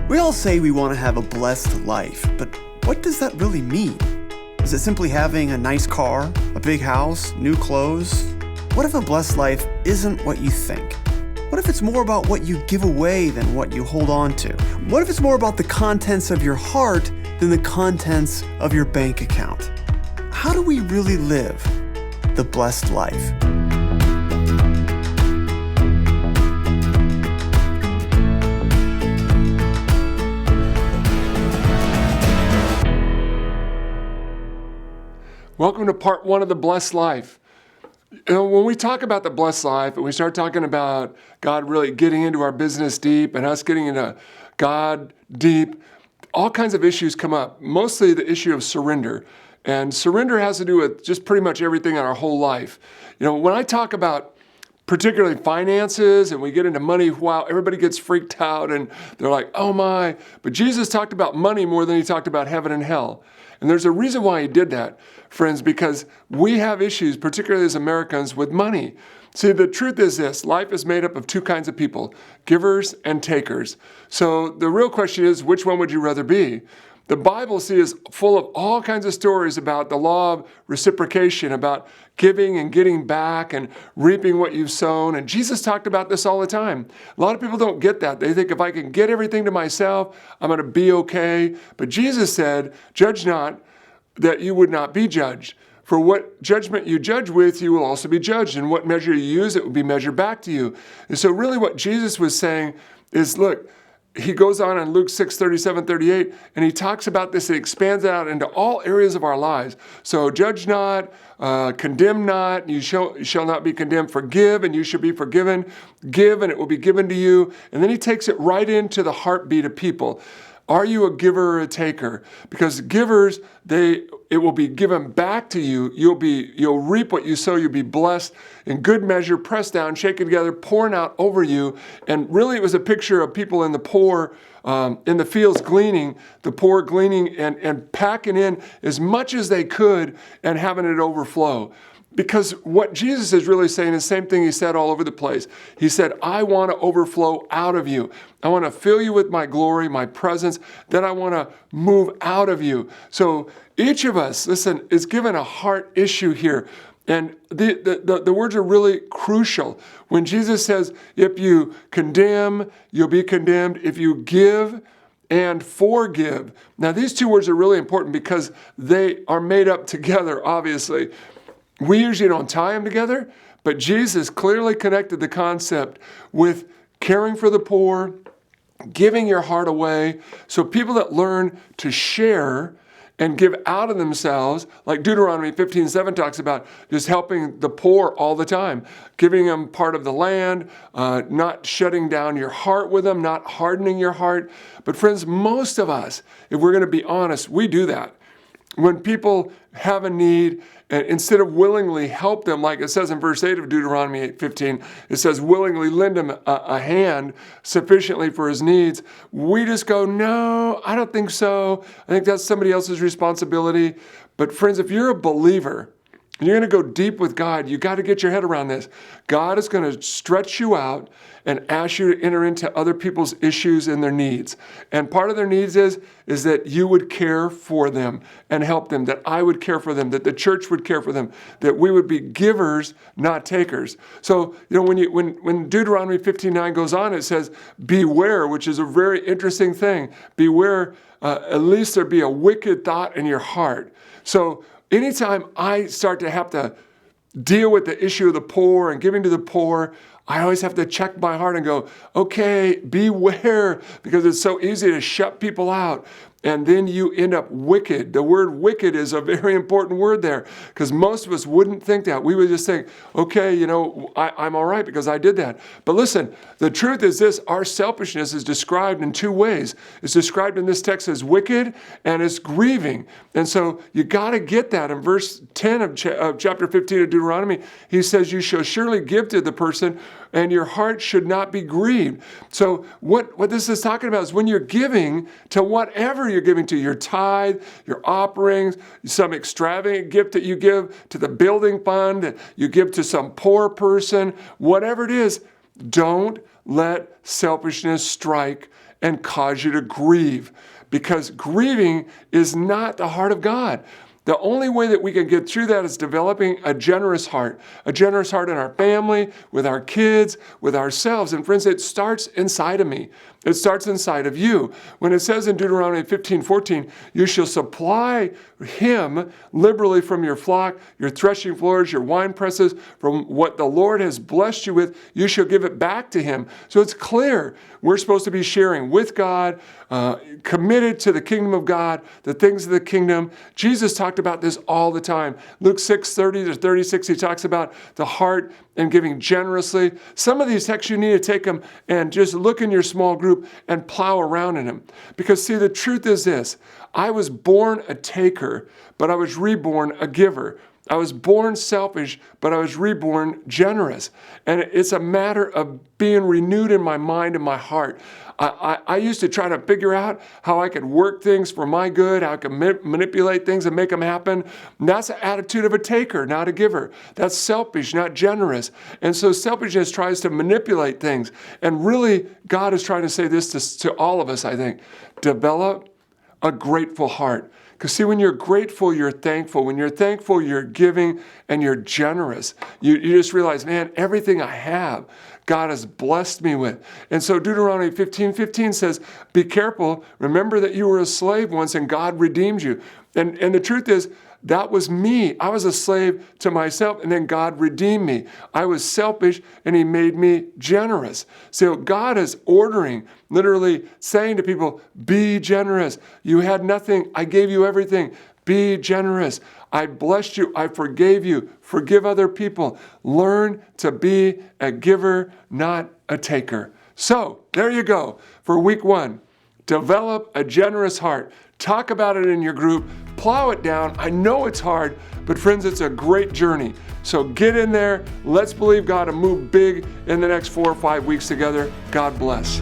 We all say we want to have a blessed life, but what does that really mean? Is it simply having a nice car, a big house, new clothes? What if a blessed life isn't what you think? What if it's more about what you give away than what you hold on to? What if it's more about the contents of your heart than the contents of your bank account? How do we really live the blessed life? Welcome to part one of the blessed life. When we talk about the blessed life and we start talking about God really getting into our business deep and us getting into God deep, all kinds of issues come up. Mostly the issue of surrender. And surrender has to do with just pretty much everything in our whole life. When I talk about particularly finances and we get into money, wow, everybody gets freaked out and they're like, oh my. But Jesus talked about money more than he talked about heaven and hell. And there's a reason why he did that, friends, because we have issues, particularly as Americans, with money. See, the truth is this: life is made up of two kinds of people, givers and takers. So the real question is, which one would you rather be? The Bible, is full of all kinds of stories about the law of reciprocation, about giving and getting back and reaping what you've sown. And Jesus talked about this all the time. A lot of people don't get that. They think if I can get everything to myself, I'm going to be okay. But Jesus said, judge not, that you would not be judged. For what judgment you judge with, you will also be judged. And what measure you use, it will be measured back to you. And so really what Jesus was saying is, look, he goes on in Luke 6, 37, 38, and he talks about this. He expands it out into all areas of our lives. So judge not, condemn not, you shall not be condemned. Forgive, and you shall be forgiven. Give, and it will be given to you. And then he takes it right into the heartbeat of people. Are you a giver or a taker? Because givers, it will be given back to you. You'll reap what you sow. You'll be blessed in good measure, pressed down, shaken together, pouring out over you. And really, it was a picture of people in the poor, in the fields gleaning, the poor gleaning and packing in as much as they could and having it overflow. Because what Jesus is really saying is the same thing he said all over the place. He said, I want to overflow out of you. I want to fill you with my glory, my presence. Then I want to move out of you. So each of us, listen, is given a heart issue here. And the words are really crucial. When Jesus says, if you condemn, you'll be condemned. If you give and forgive. Now, these two words are really important because they are made up together, obviously. We usually don't tie them together, but Jesus clearly connected the concept with caring for the poor, giving your heart away. So people that learn to share and give out of themselves, like Deuteronomy 15:7 talks about, just helping the poor all the time, giving them part of the land, not shutting down your heart with them, not hardening your heart. But friends, most of us, if we're going to be honest, we do that. When people have a need, and instead of willingly help them, like it says in verse 8 of Deuteronomy 8:15, it says willingly lend him a hand sufficiently for his needs, we just go, no, I don't think so. I think that's somebody else's responsibility. But friends, if you're a believer, and you're going to go deep with God, you got to get your head around this. God is going to stretch you out and ask you to enter into other people's issues and their needs. And part of their needs is that you would care for them and help them, that I would care for them, that the church would care for them, that we would be givers, not takers. So, when Deuteronomy 15:9 goes on, it says, beware, which is a very interesting thing. Beware, at least there be a wicked thought in your heart. So, anytime I start to have to deal with the issue of the poor and giving to the poor, I always have to check my heart and go, okay, beware, because it's so easy to shut people out. And then you end up wicked. The word wicked is a very important word there, because most of us wouldn't think that. We would just think, okay, I'm all right because I did that. But listen, the truth is this: our selfishness is described in two ways. It's described in this text as wicked and as grieving. And so you got to get that. In verse 10 of chapter 15 of Deuteronomy, he says, you shall surely give to the person, and your heart should not be grieved. So what this is talking about is when you're giving to whatever you're giving to, your tithe, your offerings, some extravagant gift that you give to the building fund, that you give to some poor person, whatever it is, don't let selfishness strike and cause you to grieve, because grieving is not the heart of God. The only way that we can get through that is developing a generous heart in our family, with our kids, with ourselves. And friends, it starts inside of me. It starts inside of you. When it says in Deuteronomy 15:14, you shall supply him liberally from your flock, your threshing floors, your wine presses, from what the Lord has blessed you with, you shall give it back to him. So it's clear we're supposed to be sharing with God, committed to the kingdom of God, the things of the kingdom. Jesus talked about this all the time. Luke 6:30-36, he talks about the heart and giving generously. Some of these texts you need to take them and just look in your small group and plow around in them. Because see, the truth is this: I was born a taker, but I was reborn a giver. I was born selfish, but I was reborn generous. And it's a matter of being renewed in my mind and my heart. I used to try to figure out how I could work things for my good, how I could manipulate things and make them happen. And that's the attitude of a taker, not a giver. That's selfish, not generous. And so selfishness tries to manipulate things. And really, God is trying to say this to all of us, I think. Develop a grateful heart. Because see, when you're grateful, you're thankful. When you're thankful, you're giving and you're generous. You just realize, man, everything I have, God has blessed me with. And so Deuteronomy 15:15 says, be careful. Remember that you were a slave once and God redeemed you. And the truth is, that was me. I was a slave to myself, and then God redeemed me. I was selfish, and he made me generous. So God is ordering, literally saying to people, be generous. You had nothing. I gave you everything. Be generous. I blessed you. I forgave you. Forgive other people. Learn to be a giver, not a taker. So there you go for week 1. Develop a generous heart. Talk about it in your group. Plow it down. I know it's hard, but friends, it's a great journey. So get in there. Let's believe God to move big in the next 4 or 5 weeks together. God bless.